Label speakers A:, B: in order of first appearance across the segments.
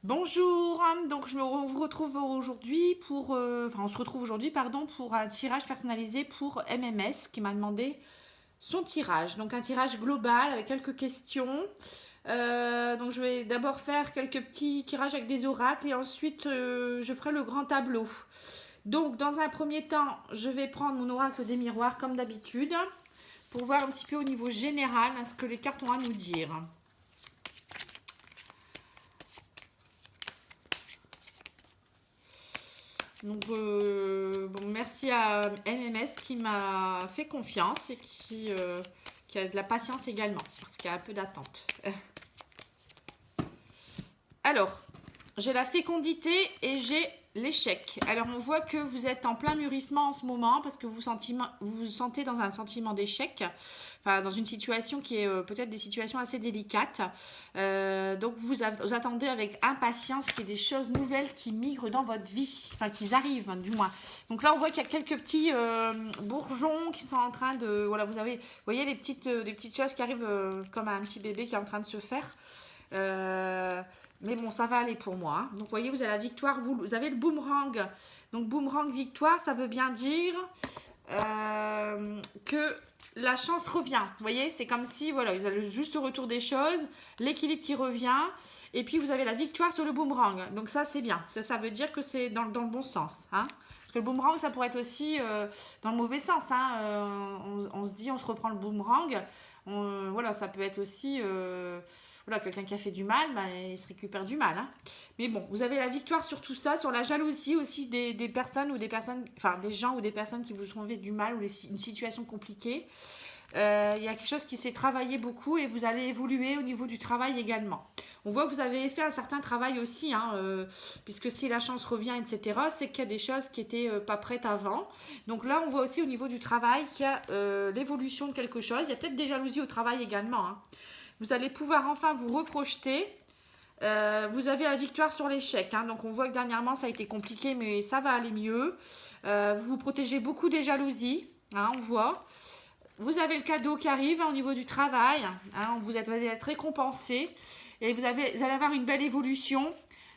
A: Bonjour, donc vous retrouve aujourd'hui pour, on se retrouve aujourd'hui pardon pour un tirage personnalisé pour MMS qui m'a demandé son tirage. Donc un tirage global avec quelques questions. Donc je vais d'abord faire quelques petits tirages avec des oracles et ensuite je ferai le grand tableau. Donc dans un premier temps, je vais prendre mon oracle des miroirs comme d'habitude pour voir un petit peu au niveau général ce que les cartes ont à nous dire. Donc, bon, merci à MMS qui m'a fait confiance et qui a de la patience également, parce qu'il y a un peu d'attente. Alors, j'ai la fécondité et j'ai l'échec. Alors, on voit que vous êtes en plein mûrissement en ce moment parce que vous sentez dans un sentiment d'échec, enfin, dans une situation qui est peut-être des situations assez délicates. Donc, vous attendez avec impatience qu'il y ait des choses nouvelles qui migrent dans votre vie, enfin, qu'ils arrivent, hein, du moins. Donc là, on voit qu'il y a quelques petits bourgeons qui sont en train de. Voilà, vous voyez les des petites choses qui arrivent comme un petit bébé qui est en train de se faire. Mais bon, ça va aller pour moi. Donc, vous voyez, vous avez la victoire, vous avez le boomerang. Donc, boomerang victoire, ça veut bien dire que la chance revient. Vous voyez, c'est comme si, voilà, vous avez le juste retour des choses, l'équilibre qui revient, et puis vous avez la victoire sur le boomerang. Donc, ça, c'est bien. Ça veut dire que c'est dans le bon sens. Hein. Parce que le boomerang, ça pourrait être aussi dans le mauvais sens. Hein. On se dit, on se reprend le boomerang. Voilà, ça peut être aussi voilà, quelqu'un qui a fait du mal, bah, il se récupère du mal. Hein. Mais bon, vous avez la victoire sur tout ça, sur la jalousie aussi des personnes ou des personnes, enfin des gens ou des personnes qui vous ont fait du mal ou une situation compliquée. Il y a quelque chose qui s'est travaillé beaucoup et vous allez évoluer au niveau du travail également. On voit que vous avez fait un certain travail aussi, hein, puisque si la chance revient, etc., c'est qu'il y a des choses qui n'étaient pas prêtes avant. Donc là, on voit aussi au niveau du travail qu'il y a l'évolution de quelque chose. Il y a peut-être des jalousies au travail également. Hein. Vous allez pouvoir enfin vous reprojeter. Vous avez la victoire sur l'échec. Hein. Donc on voit que dernièrement, ça a été compliqué, mais ça va aller mieux. Vous vous protégez beaucoup des jalousies, hein, on voit. Vous avez le cadeau qui arrive au niveau du travail. Hein, vous allez être récompensé. Et vous allez avoir une belle évolution.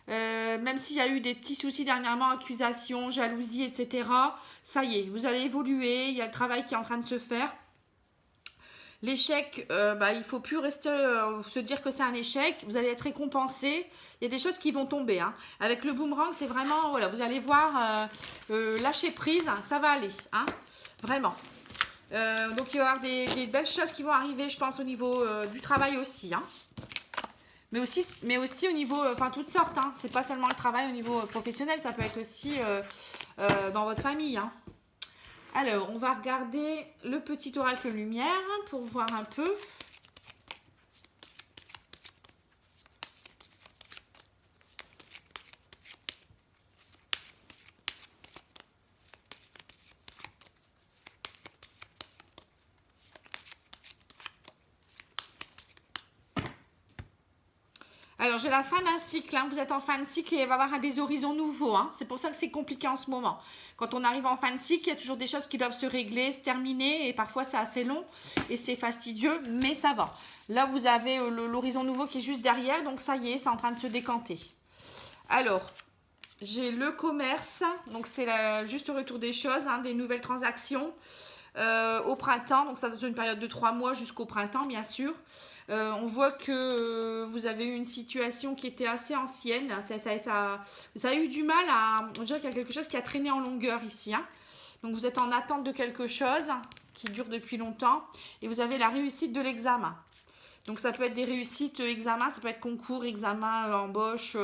A: Même s'il y a eu des petits soucis dernièrement, accusations, jalousie, etc. Ça y est, vous allez évoluer. Il y a le travail qui est en train de se faire. L'échec, il ne faut plus rester se dire que c'est un échec. Vous allez être récompensé. Il y a des choses qui vont tomber. Hein. Avec le boomerang, c'est vraiment, voilà, vous allez voir, lâcher prise, ça va aller. Hein, vraiment. Donc il va y avoir des belles choses qui vont arriver, je pense, au niveau du travail aussi. Hein. Mais aussi au niveau, enfin toutes sortes. Hein. C'est pas seulement le travail au niveau professionnel, ça peut être aussi dans votre famille. Hein. Alors, on va regarder le petit oracle lumière pour voir un peu. Alors, j'ai la fin d'un cycle. Hein. Vous êtes en fin de cycle et il va y avoir des horizons nouveaux. Hein. C'est pour ça que c'est compliqué en ce moment. Quand on arrive en fin de cycle, il y a toujours des choses qui doivent se régler, se terminer. Et parfois, c'est assez long et c'est fastidieux, mais ça va. Là, vous avez l'horizon nouveau qui est juste derrière. Donc, ça y est, c'est en train de se décanter. Alors, j'ai le commerce. Donc, c'est le juste retour des choses, hein, des nouvelles transactions au printemps. Donc, ça dans une période de 3 mois jusqu'au printemps, bien sûr. On voit que vous avez eu une situation qui était assez ancienne. Ça a eu du mal à. On dirait qu'il y a quelque chose qui a traîné en longueur ici. Hein. Donc vous êtes en attente de quelque chose qui dure depuis longtemps. Et vous avez la réussite de l'examen. Donc ça peut être des réussites examens, ça peut être concours, examen, embauche,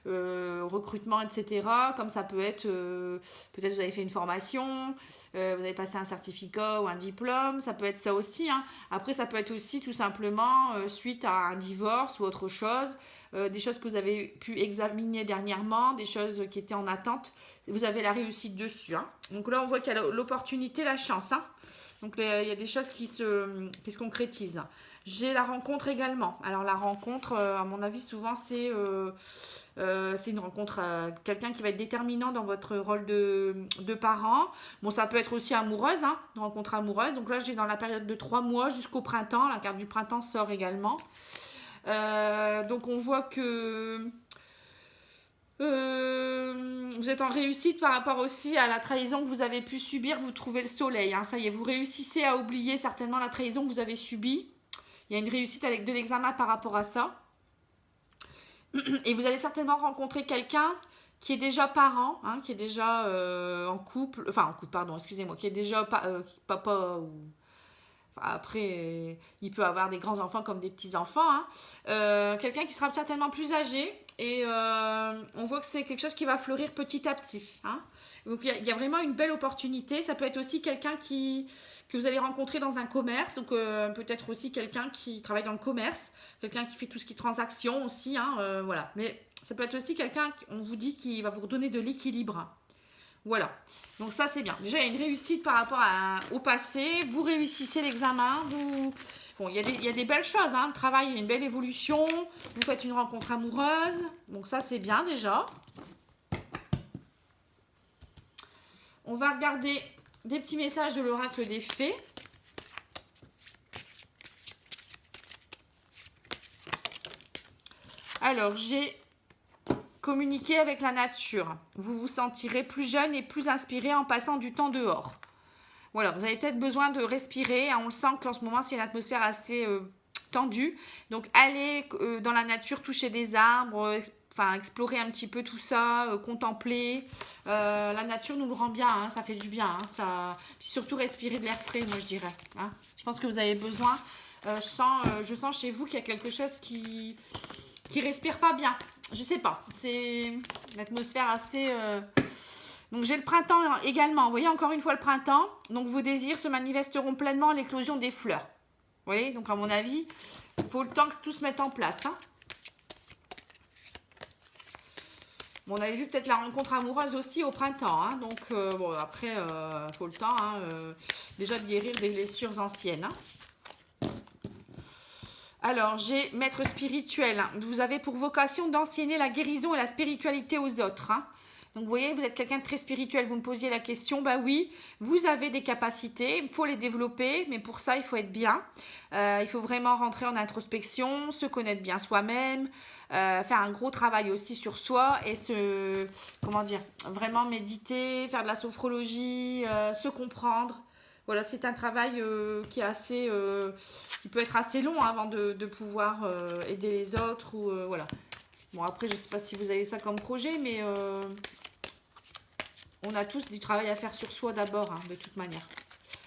A: recrutement, etc. Comme ça peut être, peut-être vous avez fait une formation, vous avez passé un certificat ou un diplôme, ça peut être ça aussi. Hein. Après ça peut être aussi tout simplement suite à un divorce ou autre chose, des choses que vous avez pu examiner dernièrement, des choses qui étaient en attente. Vous avez la réussite dessus. Hein. Donc là on voit qu'il y a l'opportunité, la chance. Hein. Donc il y a des choses qui se concrétisent. J'ai la rencontre également. Alors la rencontre, à mon avis, souvent c'est une rencontre, quelqu'un qui va être déterminant dans votre rôle de parent. Bon, ça peut être aussi amoureuse, hein, une rencontre amoureuse. Donc là, j'ai dans la période de 3 mois jusqu'au printemps. La carte du printemps sort également. Donc on voit que Vous êtes en réussite par rapport aussi à la trahison que vous avez pu subir. Vous trouvez le soleil. Hein, ça y est, vous réussissez à oublier certainement la trahison que vous avez subie. Il y a une réussite avec de l'examen par rapport à ça. Et vous allez certainement rencontrer quelqu'un qui est déjà parent, hein, qui est déjà en couple. Enfin, en couple, pardon, excusez-moi. Qui est déjà papa ou... Après, il peut avoir des grands-enfants comme des petits-enfants. Hein. Quelqu'un qui sera certainement plus âgé. Et on voit que c'est quelque chose qui va fleurir petit à petit. Hein. Donc, il y a vraiment une belle opportunité. Ça peut être aussi quelqu'un que vous allez rencontrer dans un commerce. Donc, peut-être aussi quelqu'un qui travaille dans le commerce. Quelqu'un qui fait tout ce qui est transaction aussi. Hein, voilà. Mais ça peut être aussi quelqu'un, on vous dit, qui va vous redonner de l'équilibre. Voilà. Donc ça, c'est bien. Déjà, il y a une réussite par rapport au passé. Vous réussissez l'examen. Bon, il y a des belles choses. Hein. Le travail, il y a une belle évolution. Vous faites une rencontre amoureuse. Donc ça, c'est bien déjà. On va regarder des petits messages de l'oracle des fées. Alors, j'ai... Communiquer avec la nature. Vous vous sentirez plus jeune et plus inspiré en passant du temps dehors. Voilà, vous avez peut-être besoin de respirer. Hein, on le sent qu'en ce moment, c'est une atmosphère assez tendue. Donc, allez dans la nature, toucher des arbres, explorer un petit peu tout ça, contempler. La nature nous le rend bien, hein, ça fait du bien. Hein, Puis surtout, respirer de l'air frais, moi, je dirais. Hein. Je pense que vous avez besoin. Je sens chez vous qu'il y a quelque chose qui respire pas bien. Je sais pas, c'est l'atmosphère assez... Donc j'ai le printemps également, vous voyez encore une fois le printemps. Donc vos désirs se manifesteront pleinement à l'éclosion des fleurs. Vous voyez, donc à mon avis, il faut le temps que tout se mette en place. Hein. Bon, on avait vu peut-être la rencontre amoureuse aussi au printemps. Hein. Donc bon, après, il faut le temps déjà de guérir des blessures anciennes. Hein. Alors, j'ai maître spirituel. Vous avez pour vocation d'enseigner la guérison et la spiritualité aux autres. Hein. Donc, vous voyez, vous êtes quelqu'un de très spirituel. Vous me posiez la question. Bah oui, vous avez des capacités. Il faut les développer. Mais pour ça, il faut être bien. Il faut vraiment rentrer en introspection, se connaître bien soi-même, faire un gros travail aussi sur soi et vraiment méditer, faire de la sophrologie, se comprendre. Voilà, c'est un travail qui peut être assez long avant de pouvoir aider les autres. Voilà. Bon, après, je ne sais pas si vous avez ça comme projet, mais on a tous du travail à faire sur soi d'abord, hein, de toute manière.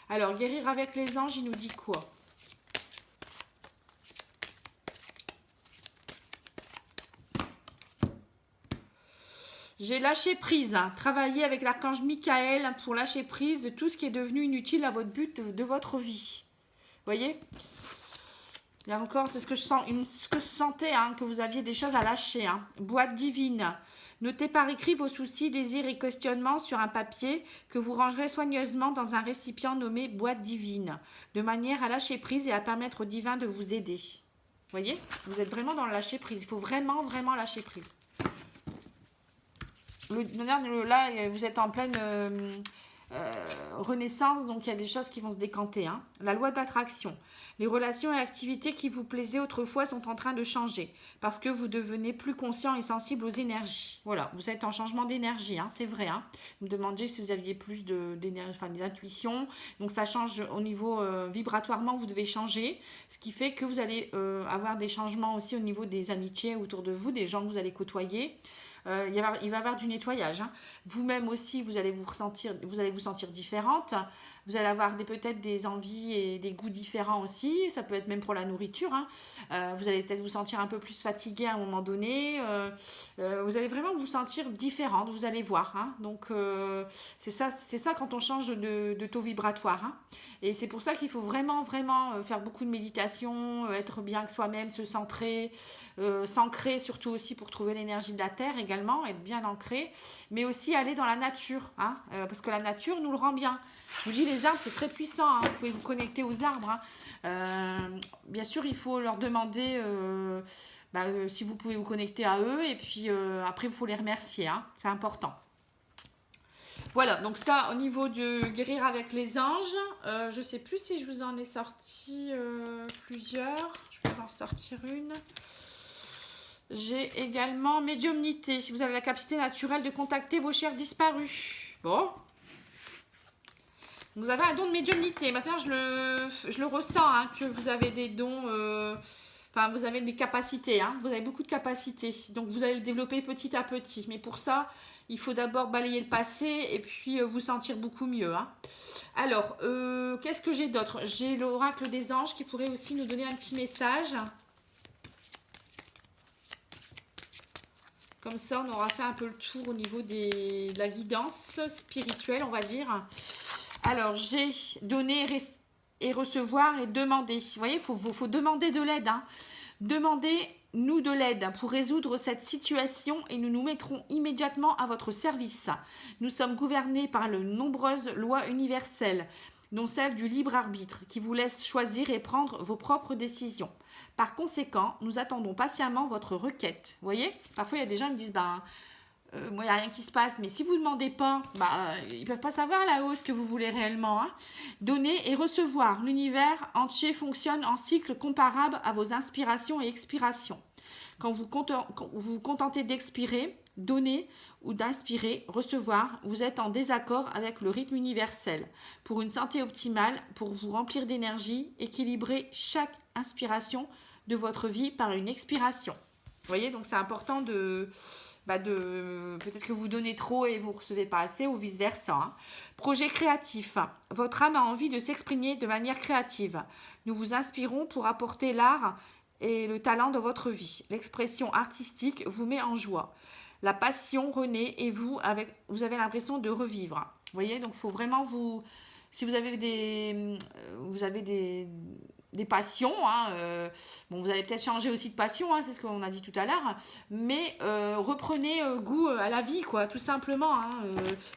A: Alors, guérir avec les anges, il nous dit quoi ? J'ai lâché prise. Hein. Travailler avec l'archange Michael pour lâcher prise de tout ce qui est devenu inutile à votre but de votre vie. Vous voyez ? Là encore, c'est ce que je sentais, hein, que vous aviez des choses à lâcher. Hein. Boîte divine. Notez par écrit vos soucis, désirs et questionnements sur un papier que vous rangerez soigneusement dans un récipient nommé boîte divine, de manière à lâcher prise et à permettre au divin de vous aider. Vous voyez ? Vous êtes vraiment dans le lâcher prise. Il faut vraiment, vraiment lâcher prise. Là, vous êtes en pleine renaissance, donc il y a des choses qui vont se décanter. Hein. La loi d'attraction. Les relations et activités qui vous plaisaient autrefois sont en train de changer parce que vous devenez plus conscient et sensible aux énergies. Voilà, vous êtes en changement d'énergie, hein, c'est vrai. Hein. Vous me demandez si vous aviez plus d'énergie, des intuitions. Donc ça change au niveau vibratoirement, vous devez changer. Ce qui fait que vous allez avoir des changements aussi au niveau des amitiés autour de vous, des gens que vous allez côtoyer. Il va y avoir du nettoyage. Hein. Vous-même aussi, vous allez vous sentir différente. Vous allez avoir peut-être des envies et des goûts différents aussi. Ça peut être même pour la nourriture. Hein. Vous allez peut-être vous sentir un peu plus fatigué à un moment donné. Vous allez vraiment vous sentir différente. Vous allez voir. Hein. Donc, c'est ça quand on change de taux vibratoire. Hein. Et c'est pour ça qu'il faut vraiment, vraiment faire beaucoup de méditation, être bien avec soi-même, se centrer, s'ancrer surtout aussi pour trouver l'énergie de la terre également, être bien ancré, mais aussi aller dans la nature, hein, parce que la nature nous le rend bien. Je vous dis, les arbres, c'est très puissant, hein, vous pouvez vous connecter aux arbres. Hein. Bien sûr, il faut leur demander si vous pouvez vous connecter à eux, et puis après, il faut les remercier, hein, c'est important. Voilà, donc ça, au niveau de guérir avec les anges, je ne sais plus si je vous en ai sorti plusieurs. Je vais en ressortir une. J'ai également médiumnité. Si vous avez la capacité naturelle de contacter vos chers disparus. Bon. Vous avez un don de médiumnité. Maintenant, je le ressens, hein, que vous avez des dons... Enfin, vous avez des capacités, hein. Vous avez beaucoup de capacités. Donc, vous allez le développer petit à petit. Mais pour ça, il faut d'abord balayer le passé et puis vous sentir beaucoup mieux, hein. Alors, qu'est-ce que j'ai d'autre? J'ai l'oracle des anges qui pourrait aussi nous donner un petit message. Comme ça, on aura fait un peu le tour au niveau de la guidance spirituelle, on va dire. Alors, j'ai donné et recevoir et demander. Vous voyez, il faut demander de l'aide, hein. Demandez-nous de l'aide pour résoudre cette situation et nous nous mettrons immédiatement à votre service. Nous sommes gouvernés par de nombreuses lois universelles, dont celle du libre arbitre, qui vous laisse choisir et prendre vos propres décisions. Par conséquent, nous attendons patiemment votre requête. Vous voyez, parfois il y a des gens qui me disent, moi il n'y a rien qui se passe, mais si vous ne demandez pas, ils ne peuvent pas savoir là-haut ce que vous voulez réellement, hein. Donner et recevoir. L'univers entier fonctionne en cycle comparable à vos inspirations et expirations. Quand vous vous contentez d'expirer, donner ou d'inspirer, recevoir, vous êtes en désaccord avec le rythme universel. Pour une santé optimale, pour vous remplir d'énergie, équilibrez chaque inspiration de votre vie par une expiration. Vous voyez, donc c'est important peut-être que vous donnez trop et vous ne recevez pas assez ou vice-versa, hein. Projet créatif. Votre âme a envie de s'exprimer de manière créative. Nous vous inspirons pour apporter l'art et le talent dans votre vie. L'expression artistique vous met en joie. La passion renaît et vous avez l'impression de revivre. Vous voyez, donc il faut vraiment si vous avez des passions, hein, vous allez peut-être changer aussi de passion, hein, c'est ce qu'on a dit tout à l'heure, mais reprenez goût à la vie, quoi, tout simplement, hein.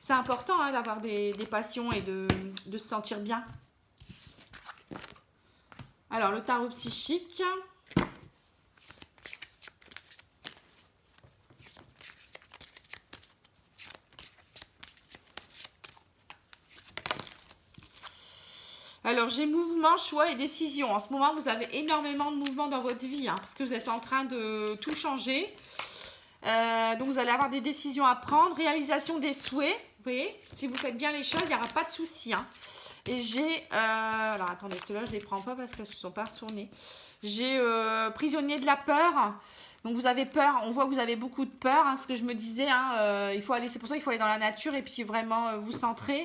A: C'est important, hein, d'avoir des passions et de se sentir bien. Alors, le tarot psychique. Alors, j'ai mouvement, choix et décision. En ce moment, vous avez énormément de mouvements dans votre vie, hein, parce que vous êtes en train de tout changer. Donc, vous allez avoir des décisions à prendre. Réalisation des souhaits. Vous voyez, si vous faites bien les choses, il n'y aura pas de souci, hein. Et j'ai... alors, attendez, ceux-là, je ne les prends pas parce qu'elles ne se sont pas retournées. J'ai prisonnier de la peur. Donc, vous avez peur. On voit que vous avez beaucoup de peur, hein, ce que je me disais, hein, c'est pour ça qu'il faut aller dans la nature et puis vraiment vous centrer.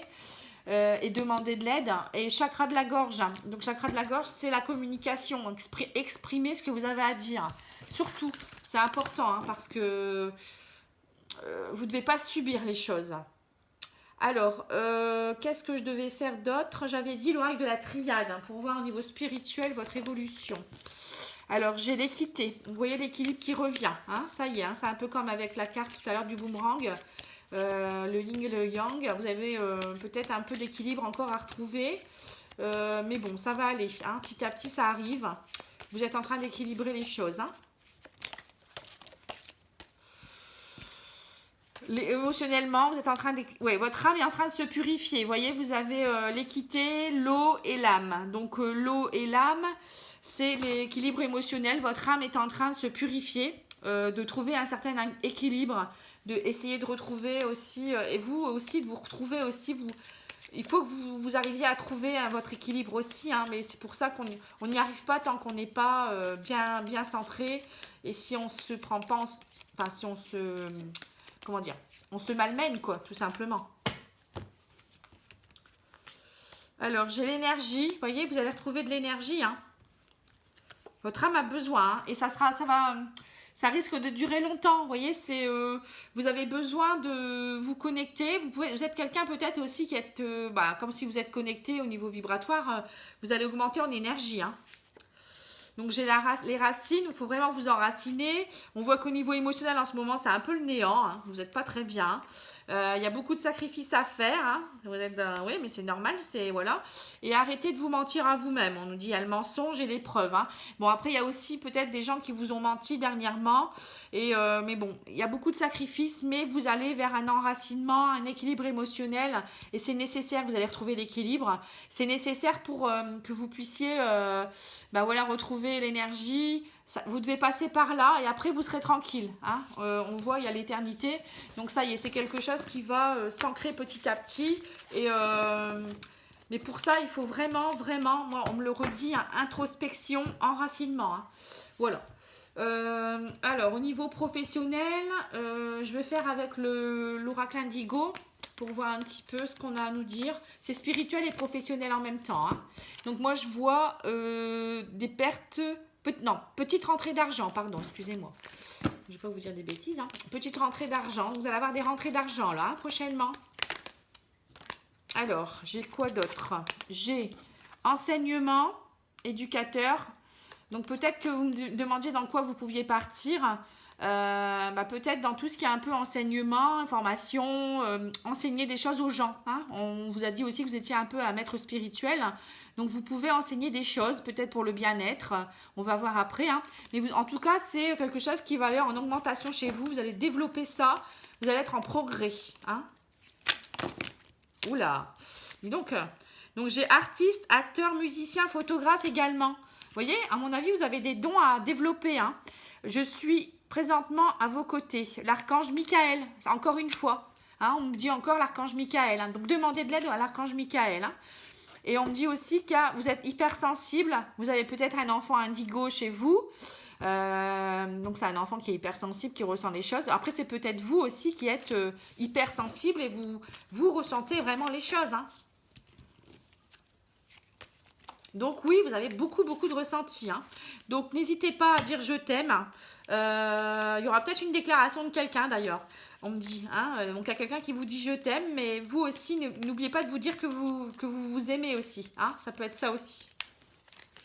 A: Et demander de l'aide. Et chakra de la gorge. Donc, chakra de la gorge, c'est la communication. Exprimer ce que vous avez à dire. Surtout, c'est important, hein, parce que vous ne devez pas subir les choses. Alors, qu'est-ce que je devais faire d'autre? J'avais dit l'oracle de la triade, hein, pour voir au niveau spirituel votre évolution. Alors, j'ai l'équité. Vous voyez l'équilibre qui revient, hein, ça y est, hein, c'est un peu comme avec la carte tout à l'heure du boomerang. Le yin et le yang, vous avez peut-être un peu d'équilibre encore à retrouver, mais bon, ça va aller, hein, petit à petit ça arrive. Vous êtes en train d'équilibrer les choses, hein. Émotionnellement, vous êtes en train de... Ouais, votre âme est en train de se purifier. Vous voyez, vous avez l'équité, l'eau et l'âme. Donc l'eau et l'âme, c'est l'équilibre émotionnel. Votre âme est en train de se purifier, de trouver un certain équilibre, d'essayer de retrouver aussi, et vous aussi, de vous retrouver aussi. Il faut que vous arriviez à trouver votre équilibre aussi, hein, mais c'est pour ça qu'on n'y arrive pas tant qu'on n'est pas bien centré. Et si on se prend pas... si on se... Comment dire? On se malmène, quoi, tout simplement. Alors, j'ai l'énergie. Vous voyez, vous allez retrouver de l'énergie, hein. Votre âme a besoin, hein, et ça risque de durer longtemps. Vous voyez, vous avez besoin de vous connecter. Vous êtes quelqu'un peut-être aussi qui est, comme si vous êtes connecté au niveau vibratoire, vous allez augmenter en énergie, hein. Donc, j'ai les racines, il faut vraiment vous enraciner. On voit qu'au niveau émotionnel, en ce moment, c'est un peu le néant, hein. Vous n'êtes pas très bien. Il y a beaucoup de sacrifices à faire, hein. Vous êtes, oui, mais c'est normal, voilà. Et arrêtez de vous mentir à vous-même. On nous dit, il y a le mensonge et l'épreuve, hein. Bon, après, il y a aussi peut-être des gens qui vous ont menti dernièrement. Mais bon, il y a beaucoup de sacrifices, mais vous allez vers un enracinement, un équilibre émotionnel. Et c'est nécessaire, vous allez retrouver l'équilibre. C'est nécessaire pour que vous puissiez retrouver enlever l'énergie. Vous devez passer par là et après vous serez tranquille. Hein. On voit, il y a l'éternité. Donc ça y est, c'est quelque chose qui va s'ancrer petit à petit. Mais pour ça, il faut vraiment, vraiment, moi on me le redit, hein, introspection, enracinement. Hein. Voilà. Alors, au niveau professionnel, je vais faire avec l'oracle Indigo pour voir un petit peu ce qu'on a à nous dire. C'est spirituel et professionnel en même temps. Hein. Donc, moi, je vois des pertes... Non, petite rentrée d'argent, pardon, excusez-moi. Je ne vais pas vous dire des bêtises. Hein. Petite rentrée d'argent. Vous allez avoir des rentrées d'argent, là, hein, prochainement. Alors, j'ai quoi d'autre? J'ai enseignement, éducateur. Donc, peut-être que vous me demandiez dans quoi vous pouviez partir. Peut-être dans tout ce qui est un peu enseignement, information, enseigner des choses aux gens. Hein. On vous a dit aussi que vous étiez un peu un maître spirituel. Donc, vous pouvez enseigner des choses, peut-être pour le bien-être. On va voir après. Hein. Mais en tout cas, c'est quelque chose qui va aller en augmentation chez vous. Vous allez développer ça. Vous allez être en progrès. Hein. Oula. Dis donc j'ai artiste, acteur, musicien, photographe également. Vous voyez, à mon avis, vous avez des dons à développer. Hein. Je suis présentement à vos côtés. L'archange Michael, encore une fois. Hein, on me dit encore l'archange Michael. Hein. Donc, demandez de l'aide à l'archange Michael. Hein. Et on me dit aussi que vous êtes hypersensible. Vous avez peut-être un enfant indigo chez vous. Donc, c'est un enfant qui est hypersensible, qui ressent les choses. Après, c'est peut-être vous aussi qui êtes hypersensible et vous ressentez vraiment les choses. Hein. Donc oui, vous avez beaucoup de ressentis. Hein. Donc n'hésitez pas à dire je t'aime. Il y aura peut-être une déclaration de quelqu'un d'ailleurs. On me dit, hein, donc il y a quelqu'un qui vous dit je t'aime, mais vous aussi, n'oubliez pas de vous dire que vous aimez aussi. Hein. Ça peut être ça aussi.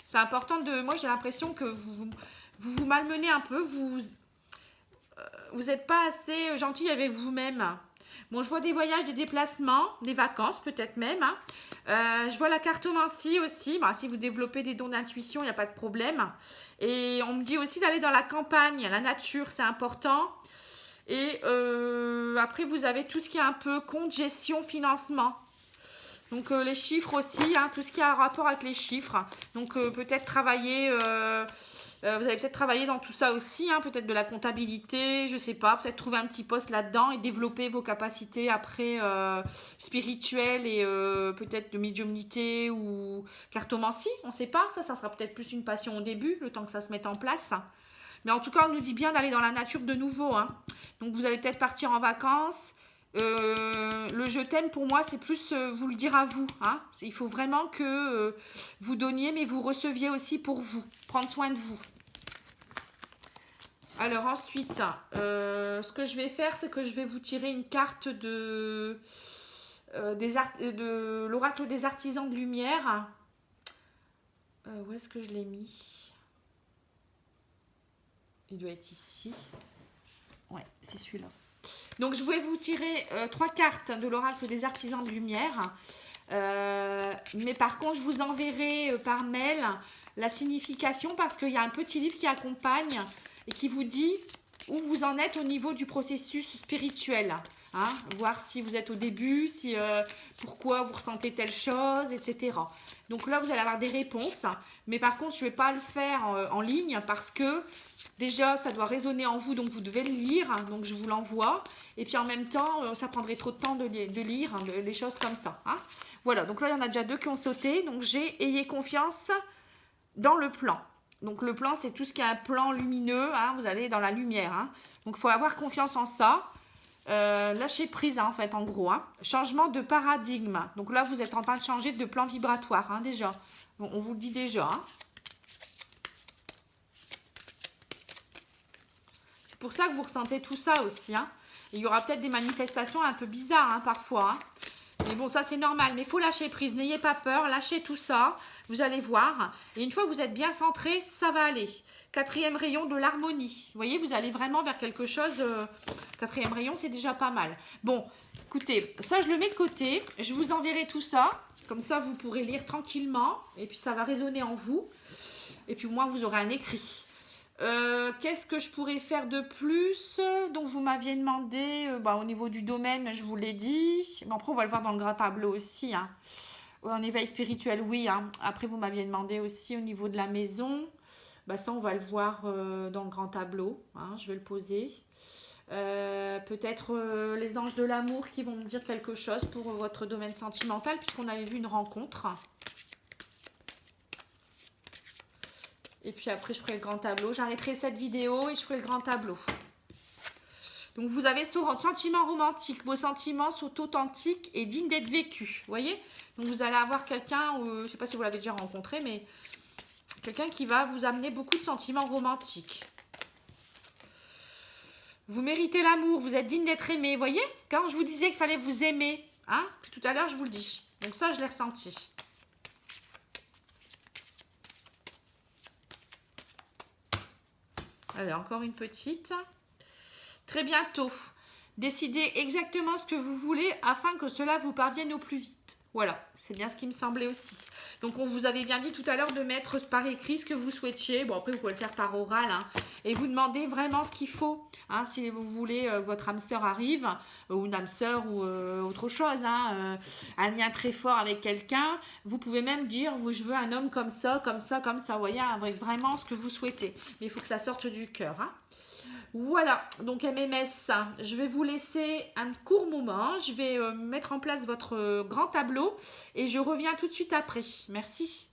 A: C'est important moi j'ai l'impression que vous malmenez un peu, vous n'êtes pas assez gentil avec vous-même. Bon, je vois des voyages, des déplacements, des vacances peut-être même. Hein. Je vois la cartomancie aussi. Bah, si vous développez des dons d'intuition, il n'y a pas de problème. Et on me dit aussi d'aller dans la campagne, la nature, c'est important. Et après, vous avez tout ce qui est un peu compte, gestion, financement. Donc, les chiffres aussi, hein, tout ce qui a un rapport avec les chiffres. Donc, peut-être travailler... vous allez peut-être travailler dans tout ça aussi, hein, peut-être de la comptabilité, je sais pas, peut-être trouver un petit poste là-dedans et développer vos capacités après spirituelles et peut-être de médiumnité ou cartomancie, on ne sait pas, ça sera peut-être plus une passion au début, le temps que ça se mette en place. Mais en tout cas, on nous dit bien d'aller dans la nature de nouveau. Hein. Donc vous allez peut-être partir en vacances. Le je t'aime pour moi c'est plus vous le dire à vous. Hein. Il faut vraiment que vous donniez mais vous receviez aussi pour vous. Prendre soin de vous. Alors ensuite, ce que je vais faire, c'est que je vais vous tirer une carte de l'oracle des artisans de lumière. Où est-ce que je l'ai mis? Il doit être ici. Ouais, c'est celui-là. Donc, je vais vous tirer 3 cartes de l'oracle des artisans de lumière. Mais par contre, je vous enverrai par mail la signification parce qu'il y a un petit livre qui accompagne et qui vous dit où vous en êtes au niveau du processus spirituel. Hein, voir si vous êtes au début, pourquoi vous ressentez telle chose, etc. Donc là, vous allez avoir des réponses. Mais par contre, je ne vais pas le faire en ligne parce que déjà, ça doit résonner en vous, donc vous devez le lire. Donc je vous l'envoie. Et puis en même temps, ça prendrait trop de temps de lire des choses comme ça. Hein. Voilà, donc là, il y en a déjà 2 qui ont sauté. Donc ayez confiance dans le plan. Donc le plan, c'est tout ce qui est un plan lumineux. Hein, vous allez dans la lumière. Hein. Donc il faut avoir confiance en ça. Lâcher prise hein, en fait en gros hein. Changement de paradigme, donc là vous êtes en train de changer de plan vibratoire hein, déjà, bon, on vous le dit déjà hein. C'est pour ça que vous ressentez tout ça aussi hein. Il y aura peut-être des manifestations un peu bizarres hein, parfois hein. Mais bon ça c'est normal, mais il faut lâcher prise, n'ayez pas peur, lâchez tout ça, vous allez voir et une fois que vous êtes bien centré, ça va aller. 4e rayon de l'harmonie. Vous voyez, vous allez vraiment vers quelque chose. 4e rayon, c'est déjà pas mal. Bon, écoutez, ça, je le mets de côté. Je vous enverrai tout ça. Comme ça, vous pourrez lire tranquillement. Et puis, ça va résonner en vous. Et puis, au moins, vous aurez un écrit. Qu'est-ce que je pourrais faire de plus? Donc, vous m'aviez demandé, au niveau du domaine, je vous l'ai dit. Mais après, on va le voir dans le gras tableau aussi. Hein. En éveil spirituel, oui. Hein. Après, vous m'aviez demandé aussi au niveau de la maison. Bah ça, on va le voir dans le grand tableau. Hein, je vais le poser. Peut-être les anges de l'amour qui vont me dire quelque chose pour votre domaine sentimental, puisqu'on avait vu une rencontre. Et puis après, je ferai le grand tableau. J'arrêterai cette vidéo et je ferai le grand tableau. Donc, vous avez ce sentiment romantique. Vos sentiments sont authentiques et dignes d'être vécus. Vous voyez? Donc, vous allez avoir quelqu'un, je ne sais pas si vous l'avez déjà rencontré, mais quelqu'un qui va vous amener beaucoup de sentiments romantiques. Vous méritez l'amour. Vous êtes digne d'être aimé. Vous voyez? Quand je vous disais qu'il fallait vous aimer, hein? Puis tout à l'heure, je vous le dis. Donc, ça, je l'ai ressenti. Allez, encore une petite. Très bientôt. Décidez exactement ce que vous voulez afin que cela vous parvienne au plus vite. Voilà, c'est bien ce qui me semblait aussi. Donc, on vous avait bien dit tout à l'heure de mettre par écrit ce que vous souhaitiez. Bon, après, vous pouvez le faire par oral. Hein, et vous demandez vraiment ce qu'il faut. Hein, si vous voulez, votre âme sœur arrive, ou une âme sœur, ou autre chose. Hein, un lien très fort avec quelqu'un. Vous pouvez même dire, je veux un homme comme ça, comme ça, comme ça. Vous voyez, avec vraiment ce que vous souhaitez. Mais il faut que ça sorte du cœur. Hein. Voilà, donc MMS, je vais vous laisser un court moment. Je vais mettre en place votre grand tableau et je reviens tout de suite après. Merci.